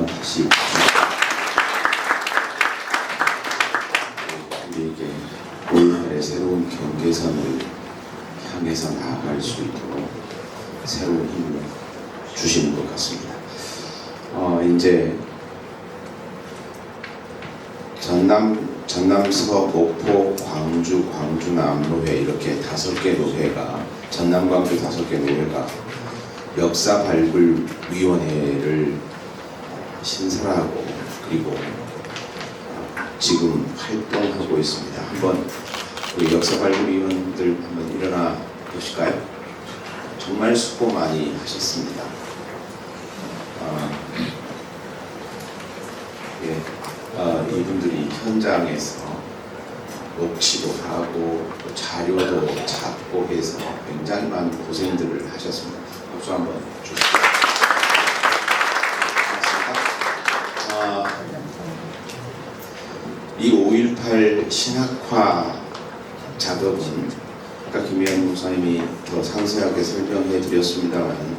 한번 다시 우리에게 5.18의 새로운 경계선을 향해서 나아갈 수 있도록 새로운 힘을 주시는 것 같습니다. 이제 전남, 서, 목포, 광주, 남로회 이렇게 5개 노회가 전남, 광주 5개 노회가 역사 발굴 위원회를 신설하고 그리고 지금 활동하고 있습니다. 한번 우리 역사 발굴 위원들 한번 일어나 보실까요? 정말 수고 많이 하셨습니다. 이분들이 현장에서 녹취도 하고 또 자료도 찾고 해서 굉장히 많은 고생들을 하셨습니다. 박수 한번 주시죠. 이 5.18 신학화 작업은 아까 김혜연 목사님이 더 상세하게 설명해 드렸습니다만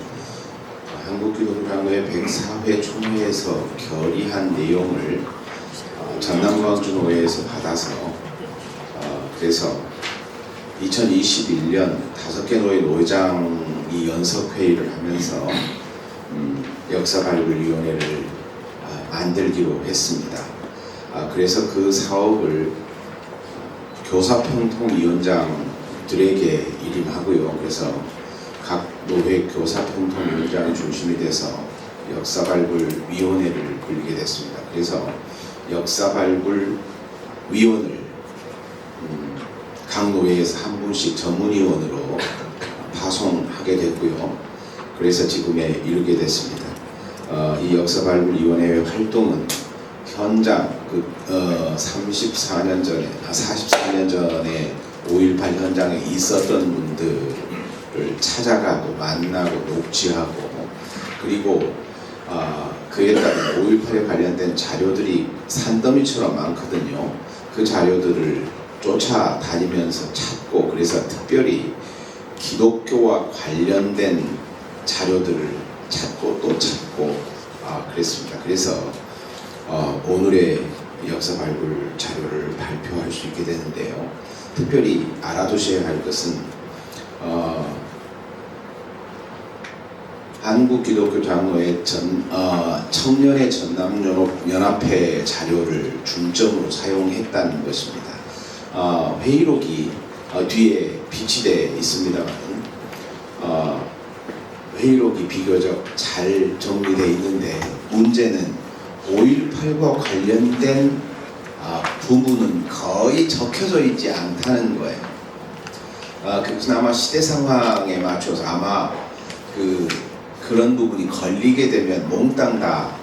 한국기독교장로회 104회 총회에서 결의한 내용을 전남광주노회에서 받아서 그래서 2021년 5개 노회 노회장이 연석회의를 하면서 역사발굴위원회를 만들기로 했습니다. 그래서 그 사업을 교사평통위원장들에게 일임하고요. 그래서 각 노회 교사평통위원장이 중심이 돼서 역사발굴위원회를 굴리게 됐습니다. 그래서 역사발굴위원을 각 노회에서 한 분씩 전문위원으로 파송하게 됐고요. 그래서 지금에 이르게 됐습니다. 이 역사발굴위원회의 활동은 현장 44년 전에 5.18 현장에 있었던 분들을 찾아가고 만나고 녹취하고 그리고 그에 따른 5.18에 관련된 자료들이 산더미처럼 많거든요. 그 자료들을 쫓아다니면서 찾고 그래서 특별히 기독교와 관련된 자료들을 찾고 또 찾고 그랬습니다. 그래서 오늘의 역사 발굴 자료를 발표할 수 있게 되는데요. 특별히 알아두셔야 할 것은 한국기독교장로회 청년의 전남연합회 자료를 중점으로 사용했다는 것입니다. 회의록이 뒤에 비치되어 있습니다만 회의록이 비교적 잘 정리되어 있는데 문제는 5.18과 관련된 부분은 거의 적혀져 있지 않다는 거예요. 그래서 아마 시대 상황에 맞춰서 아마 그런 부분이 걸리게 되면 몽땅 다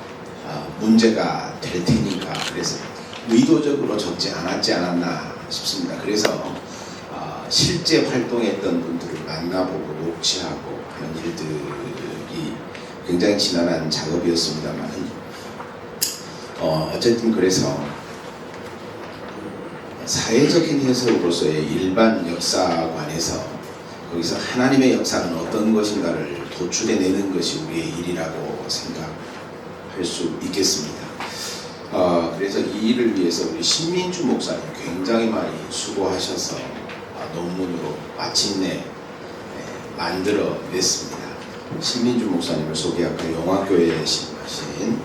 문제가 될 테니까 그래서 의도적으로 적지 않았지 않았나 싶습니다. 그래서 실제 활동했던 분들을 만나보고 녹취하고 하는 일들이 굉장히 지난한 작업이었습니다만 어쨌든 그래서 사회적인 해석으로서의 일반 역사관에서 거기서 하나님의 역사는 어떤 것인가를 도출해내는 것이 우리의 일이라고 생각할 수 있겠습니다. 그래서 이 일을 위해서 우리 신민주 목사님 굉장히 많이 수고하셔서 논문으로 마침내 만들어냈습니다. 신민주 목사님을 소개할까요? 용화교회에 하시는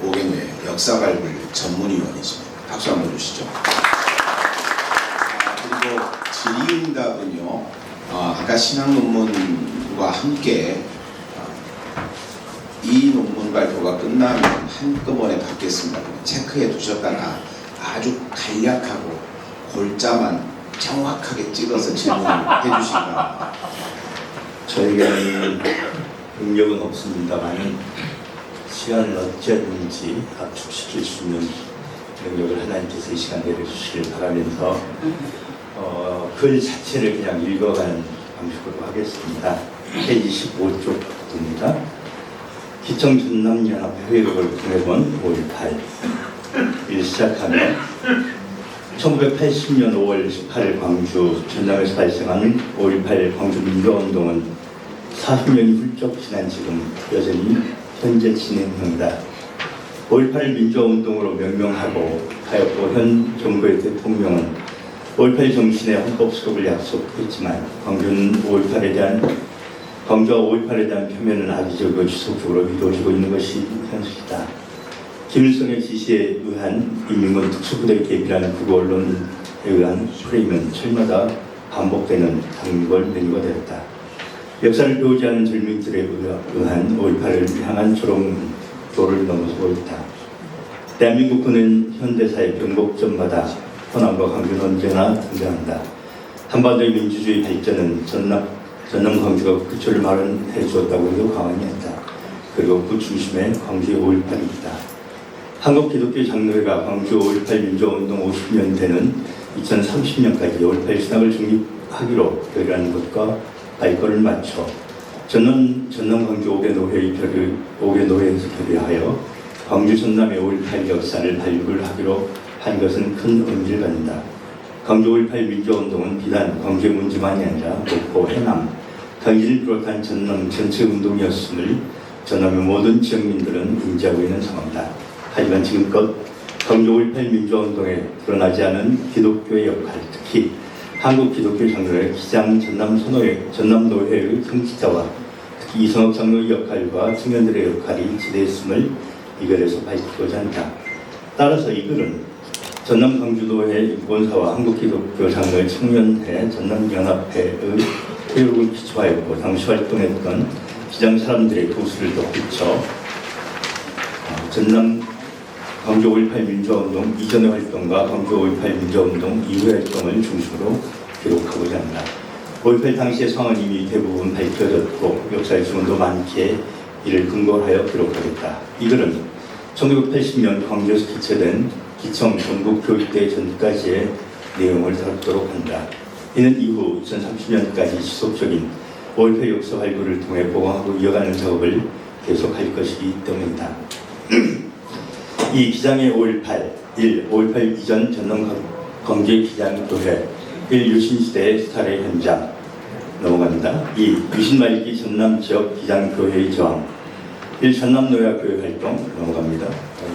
5개노회 역사발굴 전문위원이십니다. 박수 한번 주시죠. 그리고 질의응답은요. 아까 신학 논문과 함께 이 논문 발표가 끝나면 한꺼번에 받겠습니다. 체크해 두셨다가 아주 간략하고 골자만 정확하게 찍어서 질문해 주시면 저희에게는 능력은 없습니다만 시간을 어찌하든지 압축시킬 수 있는 능력을 하나님께서 이 시간 내려주시길 바라면서 글 자체를 그냥 읽어가는 방식으로 하겠습니다. 페이지 15쪽입니다. 기청 전남연합회 회의록을 보내본 5.18일 시작하며 1980년 5월 18일 광주 전남에서 발생한 5.18 광주 민주화운동은 40년이 훌쩍 지난 지금 여전히 현재 진행형이다. 5.18 민주화운동으로 명명하고 하였고 현 정부의 대통령은 5.18 정신의 헌법 수립을 약속했지만 광주와 5.18에 대한 표면은 악의적이고 지속적으로 이루어지고 있는 것이 현실이다. 김일성의 지시에 의한 인민군 특수부대 개입이라는 국어 언론에 의한 프레임은 철마다 반복되는 단골 메뉴가 되었다. 역사를 배우지 않은 젊은이들에 의한 5.18을 향한 조롱조를 넘어서고 있다. 대한민국군은 현대사의 변곡점마다 호남과 강주는 언제나 등장한다. 한반도의 민주주의 발전은 전남 광주가 그초를 마련해 주었다고 강하니 했다. 그리고 그 중심에 광주의 5.18이다. 한국 기독교 장로회가 광주 5.18 민주화운동 50년 되는 2030년까지 5.18 신학을 중립하기로 결의한 것과 발걸음을 맞춰 전남 광주 5개 노회에서 결의하여 광주 전남의 5.18 역사를 발굴하기로 한 것은 큰 의미를 갖는다. 광주 5.18 민주화운동은 비단 광주의 문제만이 아니라 목포, 해남, 당진을 비롯한 전남 전체 운동이었음을 전남의 모든 지역민들은 인지하고 있는 상황이다. 하지만 지금껏 광주 5.18 민주화운동에 드러나지 않은 기독교의 역할, 특히 한국 기독교 장로회 기장 전남노회의 성직자와 특히 이성학 장로의 역할과 청년들의 역할이 지대했음을 이 글에서 밝히고자 한다. 따라서 이 글은 전남 광주도회 본사와 한국 기독교 장로회 청년회 전남연합회의 회육을 기초하였고 당시 활동했던 기장 사람들의 교수를 덧붙여 전남 광주 5.18 민주화운동 이전의 활동과 광주 5.18 민주화운동 이후의 활동을 중심으로 기록하고자 한다. 5.18 당시의 상황은 이미 대부분 밝혀졌고 역사의 증언도 많기에 이를 근거로 하여 기록하겠다. 이 글은 1980년 광주에서 기체된 기청 전국교육대 전까지의 내용을 다루도록 한다. 이는 이후 2030년까지 지속적인 5.18 역사 발굴을 통해 보강하고 이어가는 작업을 계속할 것이기 때문이다. 이 기장의 5.18 이전 전남 광주의 기장교회 1. 유신시대의 스타의 현장 넘어갑니다. 2. 유신 말기 전남 지역 기장교회의 저항 1. 전남노야 교회 활동 넘어갑니다.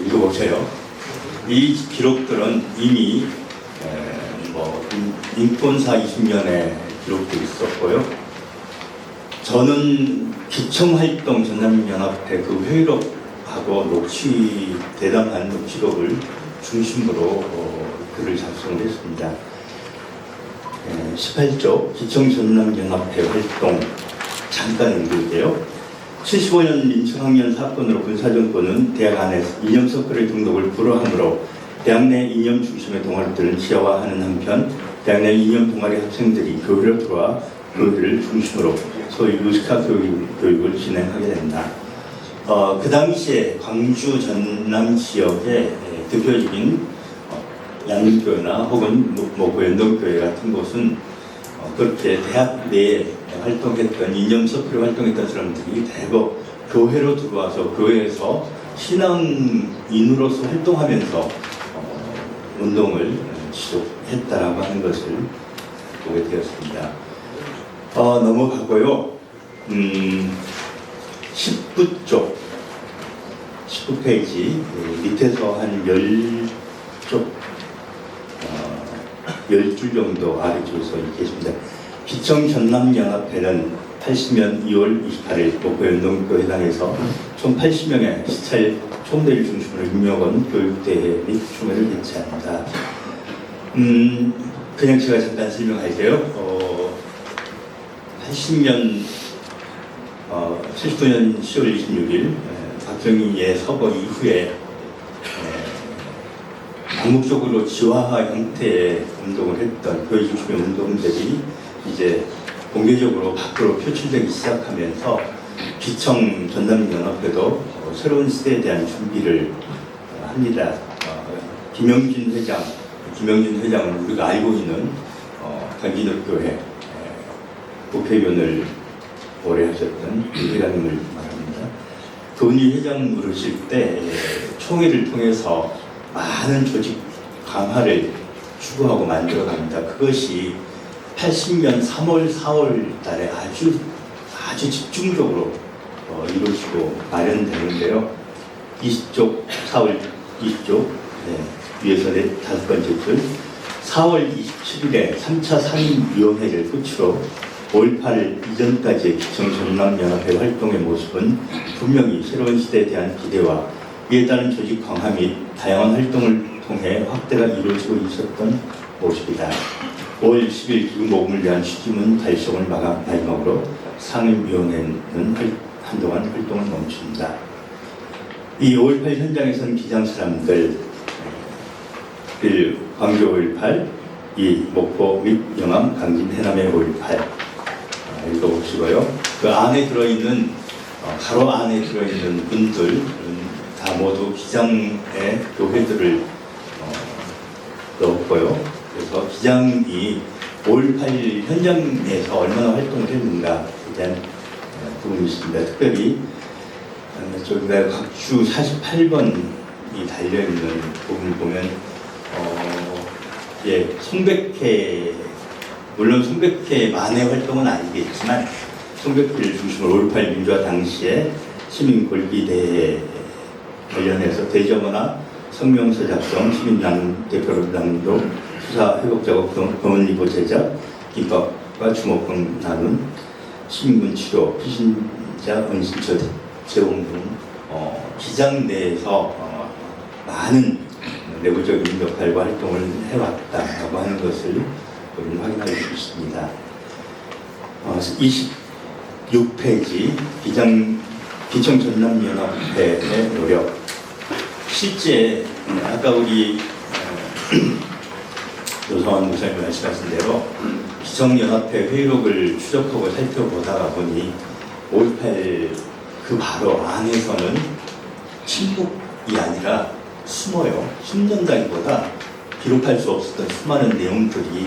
읽어보세요. 이 기록들은 이미 인권사 20년에 기록되어 있었고요. 저는 기청활동 전남연합회 그 회의록하고 대담한 녹취록을 중심으로 글을 작성을 했습니다. 18조 기청전남연합회 활동 잠깐 읽을게요. 75년 민청학년 사건으로 군사정권은 대학 안에서 이념 서클의 등록을 불허하므로 대학 내 이념 중심의 동아리들을 지하화하는 한편 대학 내 이념 동아리 학생들이 교회로 들어와 교회를 중심으로 소위 의식화 교육을 진행하게 된다. 그 당시에 광주 전남 지역의 대표적인 양림교회나 혹은 연동교회 같은 곳은 그렇게 대학 내에 활동했던 이념 서클에 활동했던 사람들이 대거 교회로 들어와서 교회에서 신앙인으로서 활동하면서 운동을 지속했다라고 하는 것을 보게 되었습니다. 넘어가고요. 19페이지 밑에서 한 10줄 정도 아래쪽에 써 있겠습니다. 기청 전남연합회는 80년 2월 28일 목포연동교 회당에서 총 80명의 시찰 총대를 중심으로 임명원 교육대회 및 총회를 개최합니다. 그냥 제가 잠깐 설명할게요. 79년 10월 26일 박정희의 서거 이후에 암묵적으로 지화화 형태의 운동을 했던 교회 중심의 운동들이 이제 공개적으로 밖으로 표출되기 시작하면서 기청 전남연합회도 새로운 시대에 대한 준비를 합니다. 김영진 회장은 우리가 알고 있는 강기덕교회 국회의원을 오래 하셨던 회장님을 말합니다. 그분이 회장 물으실 때 총회를 통해서 많은 조직 강화를 추구하고 만들어갑니다. 그것이 80년 3월, 4월 달에 아주 집중적으로 이루어지고 마련되는데요. 20쪽, 4월 20쪽, 위에서 다섯 번째 줄, 4월 27일에 3차 상임위원회를 끝으로 5.18 이전까지의 기청전남연합회 활동의 모습은 분명히 새로운 시대에 대한 기대와 이에 따른 조직 강화 및 다양한 활동을 통해 확대가 이루어지고 있었던 모습이다. 5월 10일 기금모금을 위한 취지문 달성을 마지막으로 상임위원회는 한동안 활동을 멈춘다. 이 5.18 현장에서는 기장 사람들, 광주 5.18, 이 목포 및 영암, 강진, 해남의 5.18 읽어보시고요. 그 안에 들어있는 가로 안에 들어있는 분들 다 모두 기장의 교회들을 넣었고요. 그래서 기장이 5.18 현장에서 얼마나 활동을 했는가에 대한 부분이 있습니다. 특별히 저기가 각주 48번이 달려있는 부분을 보면 송백회, 물론 송백회만의 활동은 아니겠지만 송백회를 중심으로 5.18 민주화 당시에 시민 권리대회 관련해서 대점어나 성명서 작성, 시민당 대표로 낭독, 수사 회복 작업, 검언리보 제작, 김밥과 주먹권 나눈, 시민군 치료, 피신자 은신처 제공 등 기장 내에서 많은 내부적인 역할과 활동을 해왔다라고 하는 것을 우리는 확인할 수 있습니다. 26페이지 기청전남연합회의 노력. 실제 아까 우리 노성환 목사님 말씀하신 대로 기청연합회 회의록을 추적하고 살펴보다가 보니 5.18 그 바로 안에서는 침묵이 아니라 숨어요. 숨는다기보다 기록할 수 없었던 수많은 내용들이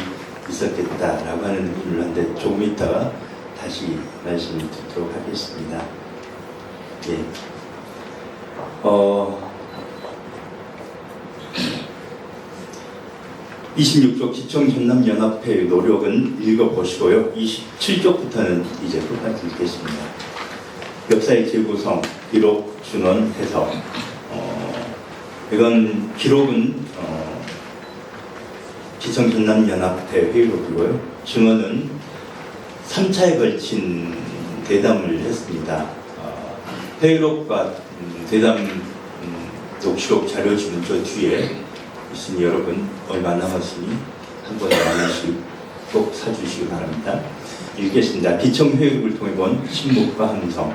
있었겠다라고 하는 느낌을 하는데 조금 있다가 다시 말씀을 듣도록 하겠습니다. 예. 26쪽 기청전남연합회의 노력은 읽어보시고요. 27쪽부터는 이제 끝까지 읽겠습니다. 역사의 재구성, 기록, 준원, 해석. 이건 기록은 기청전남연합회 회의록이고요. 증언은 3차에 걸친 대담을 했습니다. 회의록과 대담 녹취록 자료지는 저 뒤에 있으니 여러분 얼마 남았으니 한 번에 하나씩 꼭 사주시기 바랍니다. 읽겠습니다. 기청회의록을 통해 본 침묵과 함성.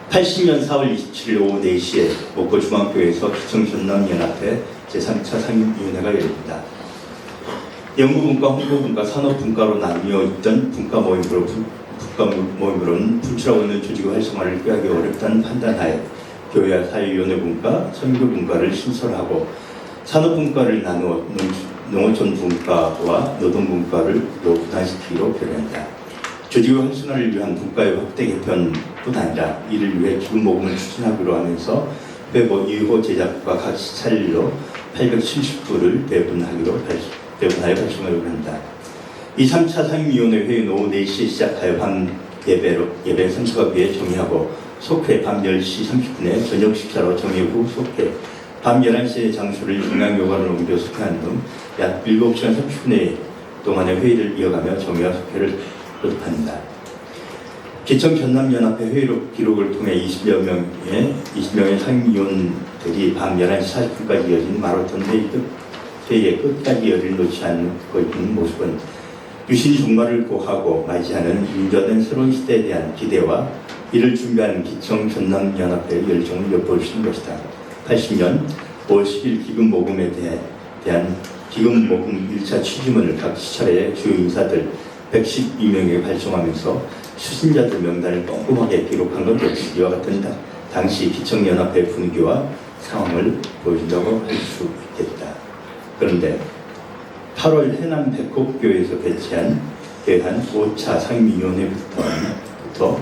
80년 4월 27일 오후 4시에 목포 중앙교회에서 기청전남연합회 제3차 상임위원회가 열립니다. 연구분과 홍보분과 산업분과로 나뉘어 있던 분과 모임으로는 분출하고 있는 조직의 활성화를 꾀하기 어렵다는 판단하에 교회와 사회위원회분과 선교분과를 신설하고 산업분과를 나누어 농어촌분과와 노동분과를 분단시키기로 결의한다. 조직의 활성화를 위한 분과의 확대 개편뿐 아니라 이를 위해 기금모금을 추진하기로 하면서 회보 2호 제작과 각 시찰로 870부를 배분하여 발송하려고 한다. 이 3차 상임위원회 회의는 오후 4시에 시작하여 밤 예배 참석하기 위해 정의하고 속회 밤 10시 30분에 저녁 식사로 정의 후 속회 밤 11시에 장소를 중앙교관으로 옮겨 속회하는 등 약 7시간 30분 동안의 회의를 이어가며 정의와 속회를 거듭합니다. 기청전남연합회 회의록 기록을 통해 20여 명의 상임위원들이 밤 11시 40분까지 이어진 마라톤 회의의 끝까지 열을 놓지 않고 있는 모습은 유신 종말을 고하고 맞이하는 인전된 새로운 시대에 대한 기대와 이를 준비하는 기청전남연합회의 열정을 엿볼 수 있는 것이다. 80년 5월 10일 기금모금에 대한 기금모금 1차 취지문을 각 시찰의 주요 인사들 112명에게 발송하면서 수신자들 명단을 꼼꼼하게 기록한 것 역시 이와 같은 당시 기청연합회 분위기와 상황을 보여준다고 할 수 있겠다. 그런데 8월 해남 백곡교에서 개최한 5차 상임위원회부터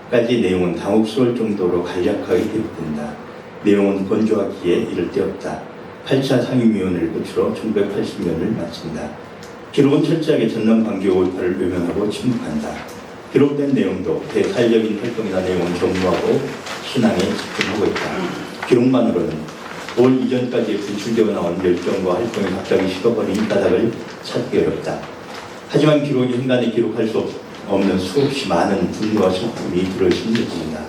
9차까지 내용은 당혹스러울 정도로 간략하게 기록된다. 내용은 건조하기에 이를 데 없다. 8차 상임위원회를 끝으로 1980년을 마친다. 기록은 철저하게 전남 관계 5.18을 외면하고 침묵한다. 기록된 내용도 대사회적인 활동이나 내용은 전무하고 신앙에 집중하고 있다. 기록만으로는 올 이전까지 분출되어 나온 열정과 활동이 갑자기 식어버린 까닭을 찾기 어렵다. 하지만 기록이 인간이 기록할 수 없는 수없이 많은 분노와 슬픔이 들어있습니다.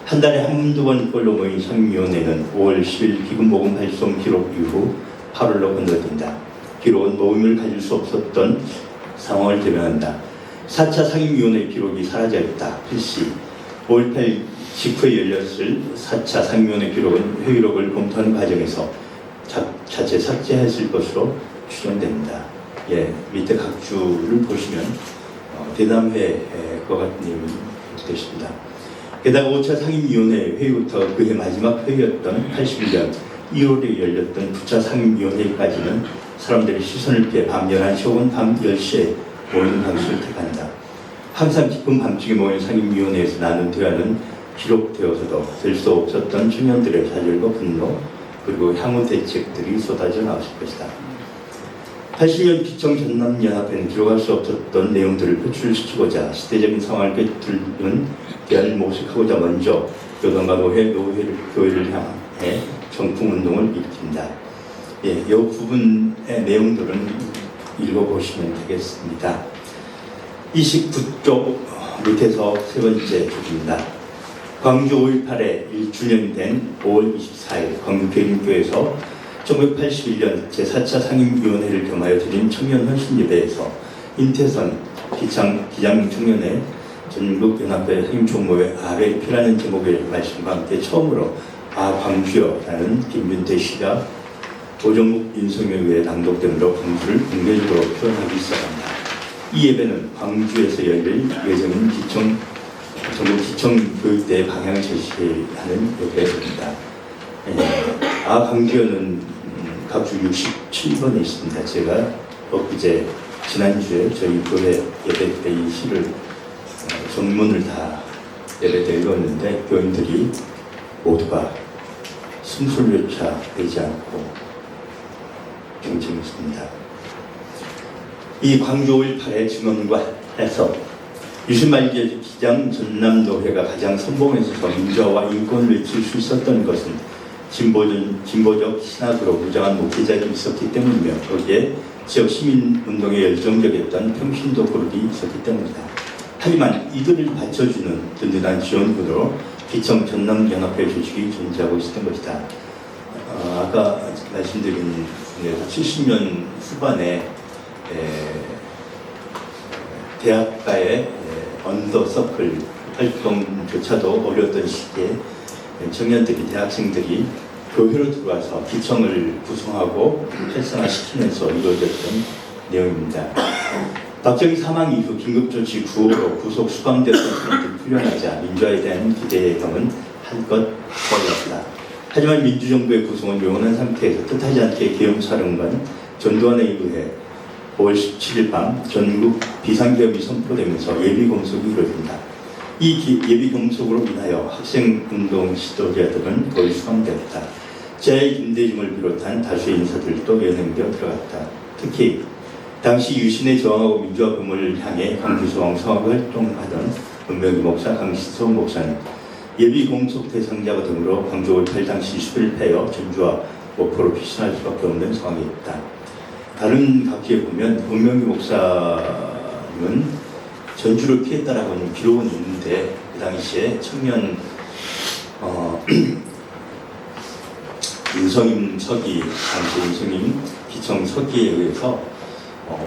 한 달에 한두 번꼴로 모인 상임위원회는 5월 10일 기금보금 발송 기록 이후 8월로 건너뛴다. 기록은 모임을 가질 수 없었던 상황을 대변한다. 4차 상임위원회 기록이 사라져 있다. 필시 5.18 직후에 열렸을 4차 상임위원회 기록은 회의록을 검토하는 과정에서 자체 삭제했을 것으로 추정됩니다. 예, 밑에 각주를 보시면 대담회과 같은 내용이 되십니다. 게다가 5차 상임위원회 회의부터 그해 마지막 회의였던 81년 2월에 열렸던 9차 상임위원회까지는 사람들이 시선을 피해 밤 11시 혹은 밤 10시에 모이는 방식을 택한다. 항상 깊은 밤중에 모인 상임위원회에서 나눈 대화는 기록되어서도 될 수 없었던 청년들의 좌절과 분노 그리고 향후 대책들이 쏟아져 나왔을 것이다. 80년 기청 전남연합회는 기록할 수 없었던 내용들을 표출시키고자 시대적인 상황을 꿰뚫는 대안을 모색하고자 먼저 교단과 교회를 향해 정풍운동을 일으킨다. 예, 이 부분의 내용들은 읽어보시면 되겠습니다. 29쪽 밑에서 세 번째 쪽입니다. 광주 5.18에 1주년이 된 5월 24일 광주교인교에서 1981년 제4차 상임위원회를 겸하여 드린 청년 헌신예배에서 임태선 기장 청년회 전국연합회 상임총무회 아베피라는 제목의 말씀과 함께 처음으로 광주여라는 김윤태 시가 오정묵 윤석열에 의해 낭독됨으로 광주를 공개적으로 표현하기 시작합니다. 이 예배는 광주에서 열릴 예정인 전국 기청교육대의 방향을 제시하는 예배입니다. 광주여는 각주 67번에 있습니다. 제가 엊그제 지난주에 저희 교회 예배 때 이 시를 전문을 다 예배 때 읽었는데 교인들이 모두가 숨소리조차 내지 않고 경청했습니다. 이 광주 5.18의 증언과 해서 유신말기 기장 전남도회가 가장 선봉에서 민주화와 인권을 외칠 수 있었던 것은 진보적 신학으로 무장한 목회자들이 있었기 때문이며 거기에 지역 시민운동에 열정적이었던 평신도 그룹이 있었기 때문이다. 하지만 이들을 받쳐주는 든든한 지원군으로 기청 전남연합회 조직이 존재하고 있었던 것이다. 아까 말씀드린 70년 후반에 대학가의 언더서클 활동조차도 어려웠던 시기에 청년들이, 대학생들이 교회로 들어와서 기청을 구성하고 활성화시키면서 이루어졌던 내용입니다. 박정희 사망 이후 긴급조치 9호로 구속 수감됐던 사람들 풀려나자 민주화에 대한 기대감은 한껏 떠올랐다. 하지만 민주정부의 구성은 영원한 상태에서 뜻하지 않게 계엄사령관 전두환에 의해 5월 17일 밤 전국 비상계엄이 선포되면서 예비검속이 이루어진다. 이 예비검속으로 인하여 학생운동 지도자들은 거의 수감되었다. 제 김대중을 비롯한 다수의 인사들도 연행되어 들어갔다. 특히 당시 유신에 저항하고 민주화 붐을 향해 광주소왕 성악을 활동하던 은명기 목사, 강신성 목사는 예비 공속 대상자가 등으로 광주 5.18 당시 수일패여 전주와 목포로 피신할 수밖에 없는 상황이 있다. 다른 각지에 보면 은명기 목사는 전주를 피했다라고 하는 기록은 있는데 그 당시에 청년 윤성임 서기, 당시 윤성임 기청 서기에 의해서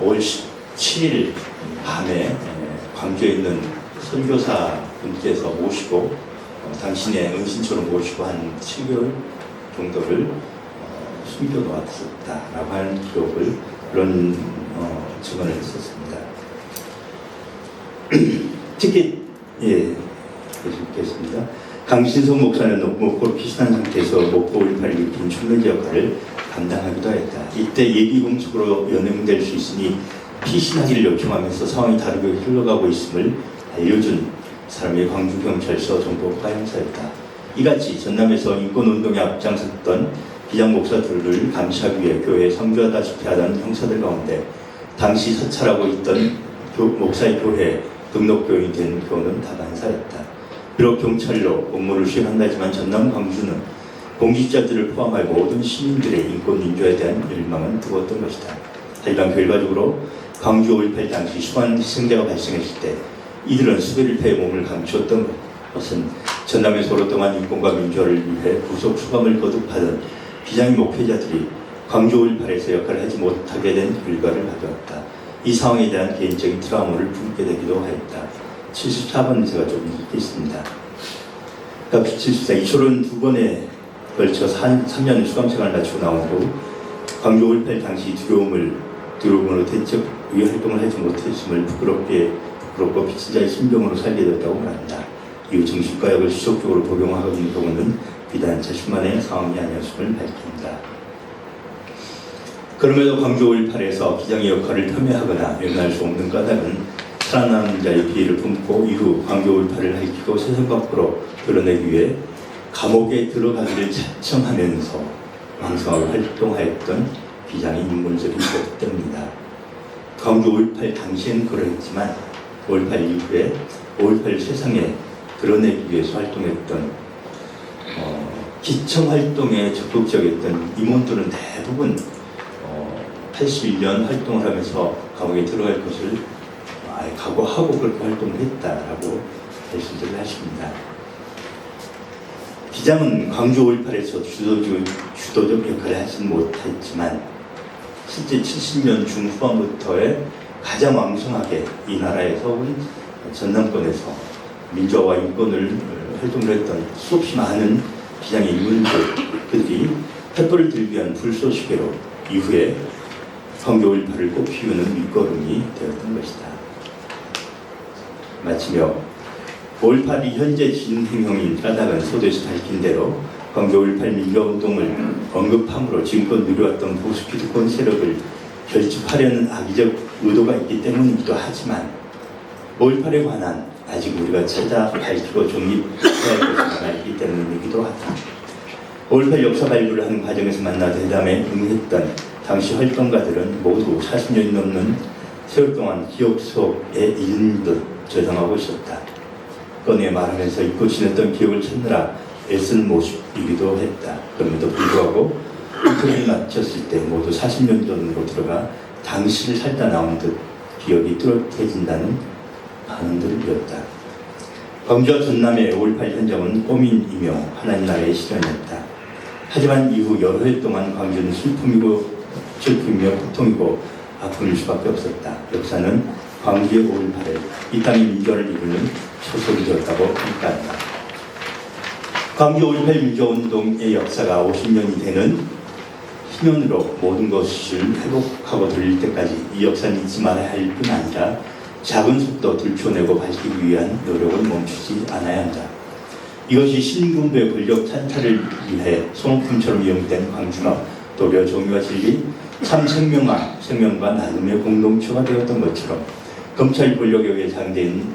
5월 17일 밤에 광주에 있는 선교사 분께서 모시고 당신의 은신처로 모시고 한 7개월 정도를 숨겨놓았었다라고 하는 기록을 그런 증언을 했었습니다. 특히 계속겠습니다. 강신성 목사는 목포로 피신한 상태에서 목포 5.18 일으킨 촉매제 역할을 감당하기도 했다. 이때 예비공속으로 연행될 수 있으니 피신하기를 요청하면서 상황이 다르게 흘러가고 있음을 알려준 사람이 광주경찰서 정보과 형사였다. 이같이 전남에서 인권운동에 앞장섰던 기장 목사들을 감시하기 위해 교회에 상주하다시피 하던 형사들 가운데 당시 사찰하고 있던 목사의 교회 등록 교육이 된 교원은 다반사였다. 비록 경찰로 업무를 수행한다 하지만 전남 광주는 공직자들을 포함하여 모든 시민들의 인권 민주화에 대한 열망은 뜨거웠던 것이다. 하지만 결과적으로 광주 5.18 당시 수많은 희생자가 발생했을 때 이들은 수배를패에 몸을 감추었던 것은 전남에서 오랫동안 인권과 민주화를 위해 구속 수감을 거듭하던 비장의 목회자들이 광주 5.18에서 역할을 하지 못하게 된 결과를 가져왔다. 이 상황에 대한 개인적인 트라우마를 품게 되기도 하였다. 74번 제가 좀 읽겠습니다. 그러니까 74, 이철은 두 번에 걸쳐 3년 수감생활을 마치고 나온 후 광주 5.18 당시 두려움으로 대책 위해 활동을 하지 못했음을 부끄럽고 빚진 자의 심정으로 살게 되었다고 말한다. 이후 정신과약을 지속적으로 복용하고 있는 경우는 비단 자신만의 상황이 아니었음을 밝힌다. 그럼에도 광주 5.18에서 기장의 역할을 폄훼하거나 외면할 수 없는 까닭은 살아남은 자의 비애를 품고 이후 광주 5.18을 밝히고 세상 밖으로 드러내기 위해 감옥에 들어가기를 자청하면서 왕성하게 활동하였던 비장의 인문적인 것 때문이다. 광주 5.18 당시엔 그러했지만 5.18 이후에 5.18 세상에 드러내기 위해서 활동했던 기청 활동에 적극적이었던 임원들은 대부분 81년 활동을 하면서 감옥에 들어갈 것을 각오하고 그렇게 활동을 했다라고 말씀들을 하십니다. 기장은 광주 5.18에서 주도적 역할을 하지는 못했지만 실제 70년 중후반부터의 가장 왕성하게 이 나라에서 혹은 전남권에서 민주화와 인권을 활동을 했던 수없이 많은 기장의 인물들이 횃불을 들기 위한 불쏘시개로 이후에 광주 5.18을 꽃피우는 밑거름이 되었던 것이다. 마치며 5.18이 현재 진행형인 까닭은 서두에서 밝힌 대로 광주 5.18 민주화운동을 언급함으로 지금껏 누려왔던 보수 기득권 세력을 결집하려는 악의적 의도가 있기 때문이기도 하지만 5.18에 관한 아직 우리가 찾아 밝히고 정립해야 할 것이 많기 때문이기도 하다. 5.18 역사 발굴을 하는 과정에서 만나 대담에 응했던 당시 활동가들은 모두 40년이 넘는 세월 동안 기억 속에 있는 듯 저장하고 있었다. 꺼내 말하면서 잊고 지냈던 기억을 찾느라 애쓰는 모습이기도 했다. 그럼에도 불구하고 인터뷰를 마쳤을 때 모두 40년 전으로 들어가 당시를 살다 나온 듯 기억이 뚜렷해진다는 반응들을 이었다. 광주와 전남의 5.18 현장은 꼬민이며 하나님 나라의 실현이었다. 하지만 이후 여러 해 동안 광주는 슬픔이며 고통이고 아픔일 수밖에 없었다. 역사는 광주의 5.18을 이 땅의 민주화를 이루는 초석이 되었다고 평가한다. 광주 5.18 민주화운동의 역사가 50년이 되는 희년으로 모든 것을 회복하고 돌릴 때까지 이 역사는 잊지 말아야 할 뿐 아니라 작은 속도 들춰내고 밝히기 위한 노력을 멈추지 않아야 한다. 이것이 신군부의 권력 찬탈을 위해 소모품처럼 이용된 광주가 도리어 정의와 진리, 참 생명과 나눔의 공동체가 되었던 것처럼 검찰 권력에 의해 장대인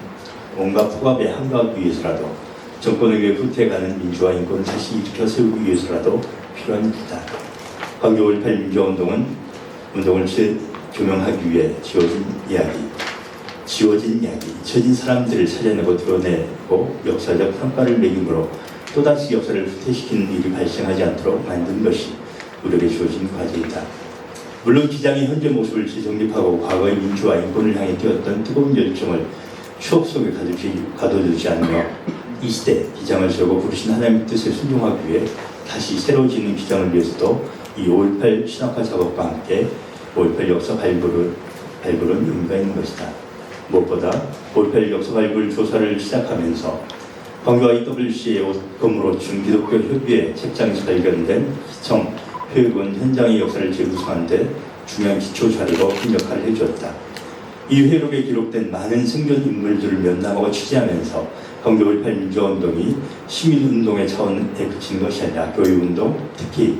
온갖 포갑에 항거하기 위해서라도 정권에 의해 후퇴해가는 민주화 인권을 다시 일으켜 세우기 위해서라도 필요한 일이다. 광주 5.18 민주화운동은 운동을 재조명하기 위해 지워진 이야기, 잊혀진 사람들을 찾아내고 드러내고 역사적 평가를 매김으로 또다시 역사를 후퇴시키는 일이 발생하지 않도록 만든 것이 우리에게 주어진 과제이다. 물론 기장의 현재 모습을 재정립하고 과거의 민주화 인권을 향해 띄웠던 뜨거운 열정을 추억 속에 가둬두지 않으며 이 시대 기장을 세우고 부르신 하나님의 뜻에 순종하기 위해 다시 새로 짓는 기장을 위해서도 이 5.18 신학화 작업과 함께 5.18 역사 발굴은 의미가 있는 것이다. 무엇보다 5.18 역사 발굴 조사를 시작하면서 광주 IWC의 건물호충 기독교 협의회 책장에서 발견된 시청 회의군 현장의 역사를 재구성하는 데 중요한 기초 자료로 큰 역할을 해주었다. 이 회록에 기록된 많은 생존 인물들을 면담하고 취재하면서 광주 5.18 민주화운동이 시민운동의 차원에 그친 것이 아니라 교육운동, 특히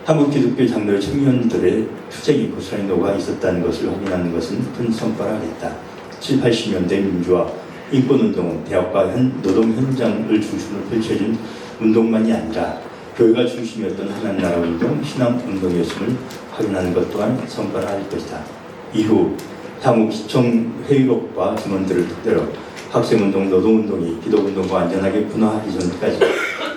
한국 기독교 장로의 청년들의 투쟁이 고스란히 녹아 있었다는 것을 확인하는 것은 큰 성과라 하겠다. 7, 80년대 민주화, 인권운동은 대학과 노동 현장을 중심으로 펼쳐진 운동만이 아니라 교회가 중심이었던 하나님 나라 운동, 신앙 운동이었음을 확인하는 것 또한 성과라 할 것이다. 이후 향후 기총 회의록과 증언들을 토대로 학생운동, 노동운동이 기독운동과 완전하게 분화하기 전까지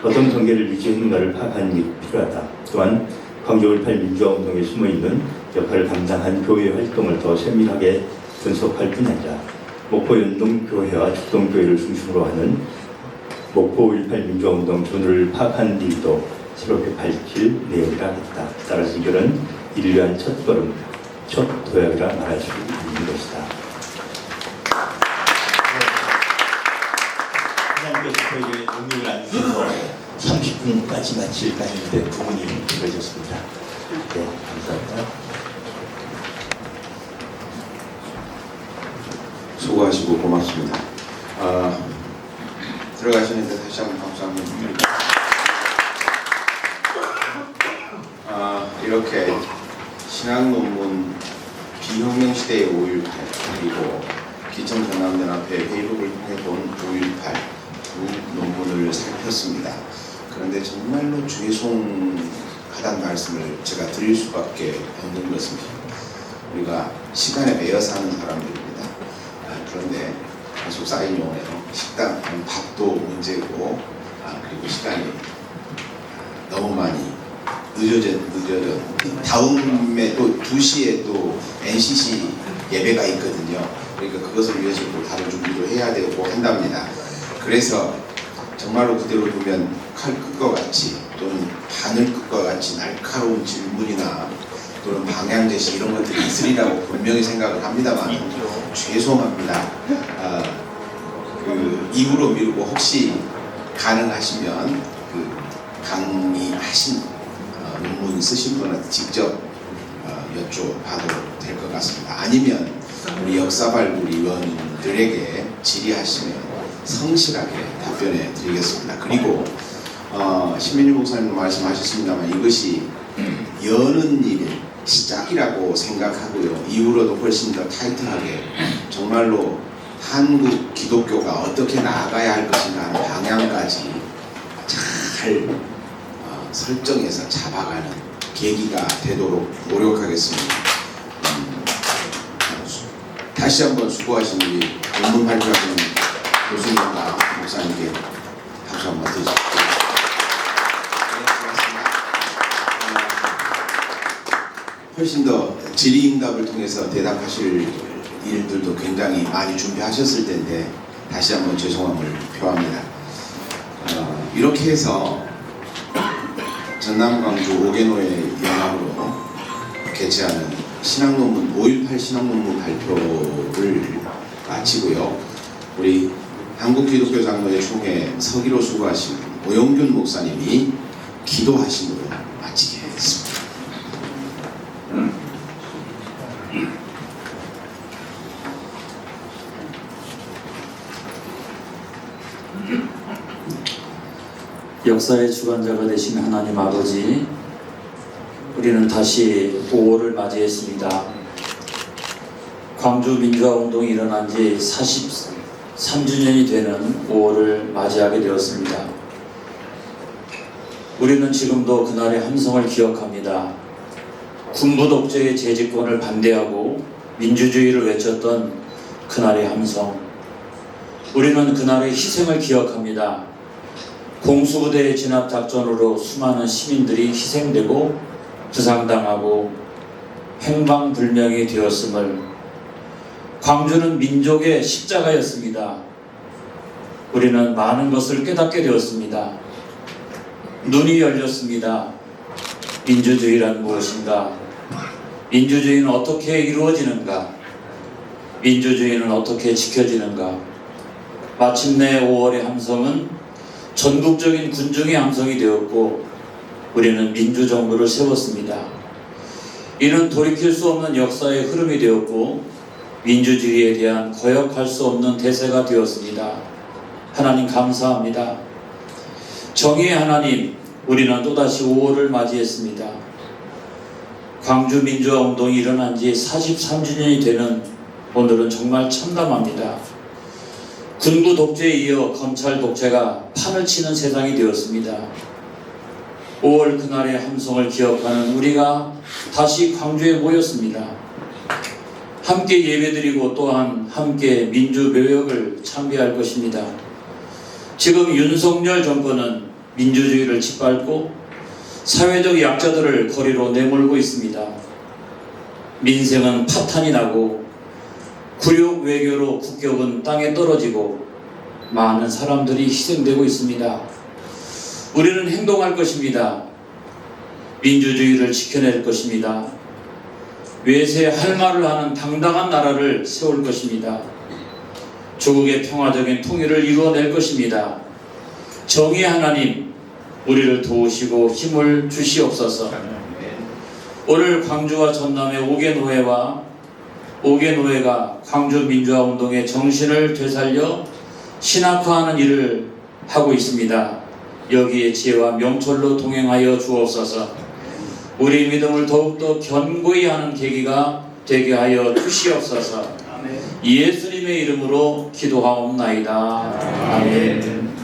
어떤 전개를 유지했는가를 파악하는 게 필요하다. 또한 광주 5.18 민주화운동에 숨어있는 역할을 감당한 교회 활동을 더 세밀하게 분석할 뿐 아니라 목포연동교회와 축동교회를 중심으로 하는 목포 5.18 민주화운동 전후를 파악하는 일도 새롭게 밝힐 내용이라 했다. 따라서 이거는 인류한 첫걸음, 첫 도약이라 말할 수 있는 것이다. 하나님께서 저에게 능력을 안 주셔서 30분까지 마칠까 했는데 부모님이 이루어졌습니다. 네, 감사합니다. 수고하시고 고맙습니다. 들어가시는데 다시 한번 박수 한번 드립니다. 이렇게 신학 논문 비혁명 시대의 5.18 그리고 기청전남연합회 회의록을 통해 본 5.18 두 논문을 살폈습니다. 그런데 정말로 죄송하다는 말씀을 제가 드릴 수밖에 없는 것입니다. 우리가 시간에 매여 사는 사람들입니다. 그런데 계속 쌓인이 오네요. 식당, 밥도 문제고 그리고 시간이 너무 많이 늦어져 다음에 또 2시에 또 NCC 예배가 있거든요. 그러니까 그것을 위해서 또 다른 준비도 해야 되고 한답니다. 그래서 정말로 그대로 두면 칼 끝과 같이 또는 바늘 끝과 같이 날카로운 질문이나 또는 방향 제시 이런 것들이 있으리라고 분명히 생각을 합니다만 죄송합니다. 그 이후로 미루고 혹시 가능하시면 그 강의하신 논문 쓰신 분한테 직접 여쭤봐도 될 것 같습니다. 아니면 우리 역사발굴 위원들에게 질의하시면 성실하게 답변해 드리겠습니다. 그리고 신민주 목사님도 말씀하셨습니다만 이것이 여는 일, 시작이라고 생각하고요. 이후로도 훨씬 더 타이트하게 정말로 한국 기독교가 어떻게 나아가야 할 것인가 하는 방향까지 잘 설정해서 잡아가는 계기가 되도록 노력하겠습니다. 다시 한번 수고하신 우리 논문 발표하시는 교수님과 목사님께 박수 한번 드리십시오. 훨씬 더 질의응답을 통해서 대답하실 일들도 굉장히 많이 준비하셨을 텐데 다시 한번 죄송함을 표합니다. 이렇게 해서 전남 광주 5개노회 연합으로 개최하는 신학논문 5.18 신학논문 발표를 마치고요. 우리 한국기독교장로회 총회 서기로 수고하신 오영균 목사님이 기도하심으로 마치게 했습니다. 역사의 주관자가 되신 하나님 아버지, 우리는 다시 5월을 맞이했습니다. 광주 민주화운동이 일어난 지 43주년이 되는 5월을 맞이하게 되었습니다. 우리는 지금도 그날의 함성을 기억합니다. 군부 독재의 재집권을 반대하고 민주주의를 외쳤던 그날의 함성. 우리는 그날의 희생을 기억합니다. 공수부대의 진압작전으로 수많은 시민들이 희생되고 부상당하고 행방불명이 되었음을, 광주는 민족의 십자가였습니다. 우리는 많은 것을 깨닫게 되었습니다. 눈이 열렸습니다. 민주주의란 무엇인가? 민주주의는 어떻게 이루어지는가? 민주주의는 어떻게 지켜지는가? 마침내 5월의 함성은 전국적인 군중의 함성이 되었고 우리는 민주정부를 세웠습니다. 이는 돌이킬 수 없는 역사의 흐름이 되었고 민주주의에 대한 거역할 수 없는 대세가 되었습니다. 하나님 감사합니다. 정의의 하나님, 우리는 또다시 5월을 맞이했습니다. 광주 민주화운동이 일어난 지 43주년이 되는 오늘은 정말 참담합니다. 군부 독재에 이어 검찰 독재가 판을 치는 세상이 되었습니다. 5월 그날의 함성을 기억하는 우리가 다시 광주에 모였습니다. 함께 예배드리고 또한 함께 민주묘역을 참배할 것입니다. 지금 윤석열 정권은 민주주의를 짓밟고 사회적 약자들을 거리로 내몰고 있습니다. 민생은 파탄이 나고 굴욕 외교로 국격은 땅에 떨어지고 많은 사람들이 희생되고 있습니다. 우리는 행동할 것입니다. 민주주의를 지켜낼 것입니다. 외세 할 말을 하는 당당한 나라를 세울 것입니다. 조국의 평화적인 통일을 이루어낼 것입니다. 정의 하나님, 우리를 도우시고 힘을 주시옵소서. 오늘 광주와 전남의 5개 노회가 광주 민주화 운동의 정신을 되살려 신학화하는 일을 하고 있습니다. 여기에 지혜와 명철로 동행하여 주옵소서. 우리 믿음을 더욱더 견고히 하는 계기가 되게 하여 주시옵소서. 예수님의 이름으로 기도하옵나이다. 아멘.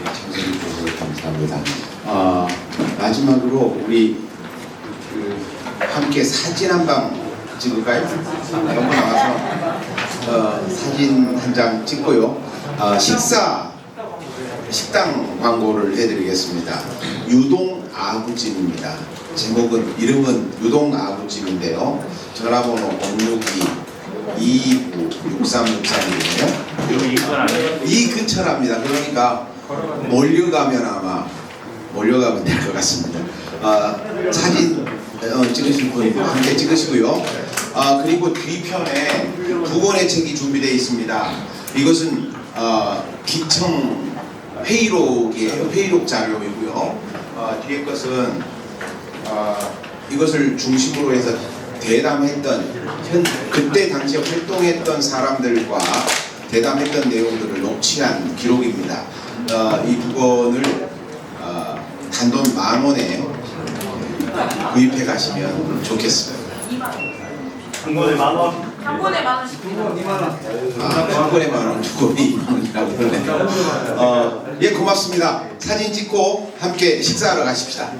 참석해 주셔서 감사합니다. 마지막으로 우리 함께 사진 한 방 찍을까요? 한번 나가서 사진 한 장 찍고요. 식당 광고를 해드리겠습니다. 유동 아구찜입니다. 이름은 유동 아구찜인데요. 전화번호 062-296363이거든요. 이 근처랍니다. 그러니까 몰려가면 될 것 같습니다. 사진 찍으실 분 함께 찍으시고요. 그리고 뒤편에 두 권의 책이 준비되어 있습니다. 이것은 기청 회의록이에요. 회의록 자료이고요. 뒤에 것은 이것을 중심으로 해서 대담했던 그때 당시에 활동했던 사람들과 대담했던 내용들을 녹취한 기록입니다. 이 두 권을 단돈 10,000원에 구입해 가시면 좋겠습니다. 한 권에 10,000원? 한 번에 10,000원씩. 한 권에 10,000원, 두 권에 2,000원이라고 그러네요. 예, 고맙습니다. 사진 찍고 함께 식사하러 가십시다.